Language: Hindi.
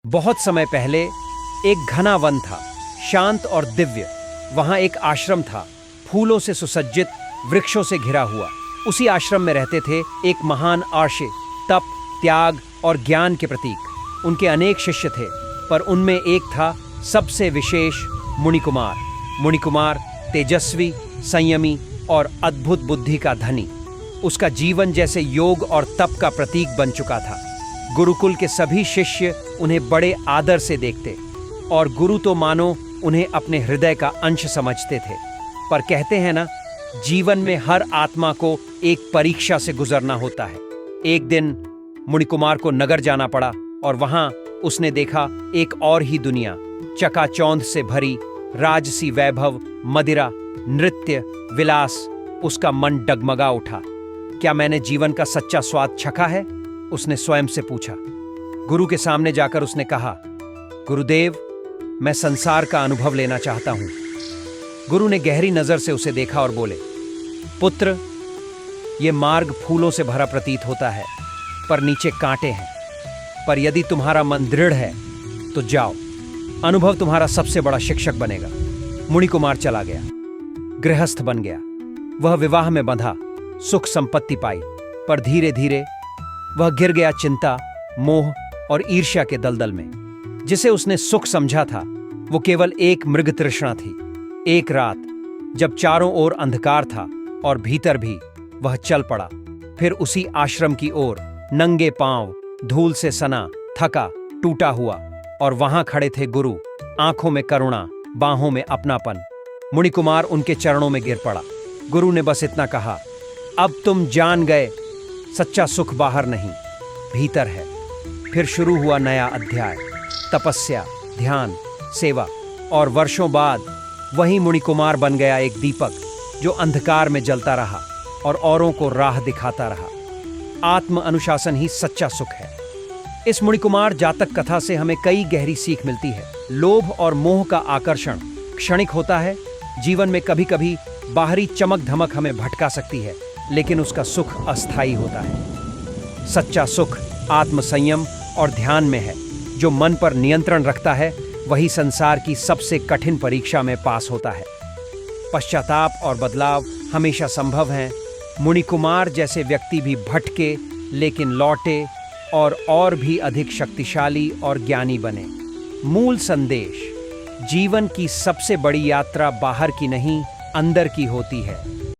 बहुत समय पहले एक घना वन था, शांत और दिव्य। वहां एक आश्रम था, फूलों से सुसज्जित, वृक्षों से घिरा हुआ। उसी आश्रम में रहते थे एक महान आर्षे, तप, त्याग और ज्ञान के प्रतीक। उनके अनेक शिष्य थे, पर उनमें एक था सबसे विशेष, मुनिकुमार। मुनिकुमार तेजस्वी, संयमी और अद्भुत बुद्धि का धनी। उसका जीवन जैसे योग और तप का प्रतीक बन चुका था। गुरुकुल के सभी शिष्य उन्हें बड़े आदर से देखते और गुरु तो मानो उन्हें अपने हृदय का अंश समझते थे। पर कहते हैं ना, जीवन में हर आत्मा को एक परीक्षा से गुजरना होता है। एक दिन मुनिकुमार को नगर जाना पड़ा और वहां उसने देखा एक और ही दुनिया, चकाचौंध से भरी, राजसी वैभव, मदिरा, नृत्य, विलास। उसका मन डगमगा उठा। क्या मैंने जीवन का सच्चा स्वाद चखा है? उसने स्वयं से पूछा। गुरु के सामने जाकर उसने कहा, गुरुदेव, मैं संसार का अनुभव लेना चाहता हूं। गुरु ने गहरी नजर से उसे देखा और बोले, पुत्र, यह मार्ग फूलों से भरा प्रतीत होता है, पर नीचे कांटे हैं। पर यदि तुम्हारा मन दृढ़ है तो जाओ, अनुभव तुम्हारा सबसे बड़ा शिक्षक बनेगा। मुनिकुमार चला गया, गृहस्थ बन गया। वह विवाह में बंधा, सुख संपत्ति पाई, पर धीरे धीरे वह गिर गया चिंता, मोह और ईर्ष्या के दलदल में। जिसे उसने सुख समझा था वो केवल एक मृग तृष्णा थी। एक रात जब चारों ओर अंधकार था और भीतर भी, वह चल पड़ा, फिर उसी आश्रम की ओर, नंगे पांव, धूल से सना, थका टूटा हुआ। और वहां खड़े थे गुरु, आंखों में करुणा, बाहों में अपनापन। मुनिकुमार उनके चरणों में गिर पड़ा। गुरु ने बस इतना कहा, अब तुम जान गए, सच्चा सुख बाहर नहीं, भीतर है। फिर शुरू हुआ नया अध्याय, तपस्या, ध्यान, सेवा। और वर्षों बाद वही मुनिकुमार बन गया एक दीपक जो अंधकार में जलता रहा और औरों को राह दिखाता रहा। आत्म अनुशासन ही सच्चा सुख है। इस मुनिकुमार जातक कथा से हमें कई गहरी सीख मिलती है। लोभ और मोह का आकर्षण क्षणिक होता है। जीवन में कभी कभी बाहरी चमक धमक हमें भटका सकती है, लेकिन उसका सुख अस्थायी होता है। सच्चा सुख आत्म संयम और ध्यान में है। जो मन पर नियंत्रण रखता है वही संसार की सबसे कठिन परीक्षा में पास होता है। पश्चाताप और बदलाव हमेशा संभव हैं। मुनिकुमार जैसे व्यक्ति भी भटके, लेकिन लौटे और भी अधिक शक्तिशाली और ज्ञानी बने। मूल संदेश, जीवन की सबसे बड़ी यात्रा बाहर की नहीं, अंदर की होती है।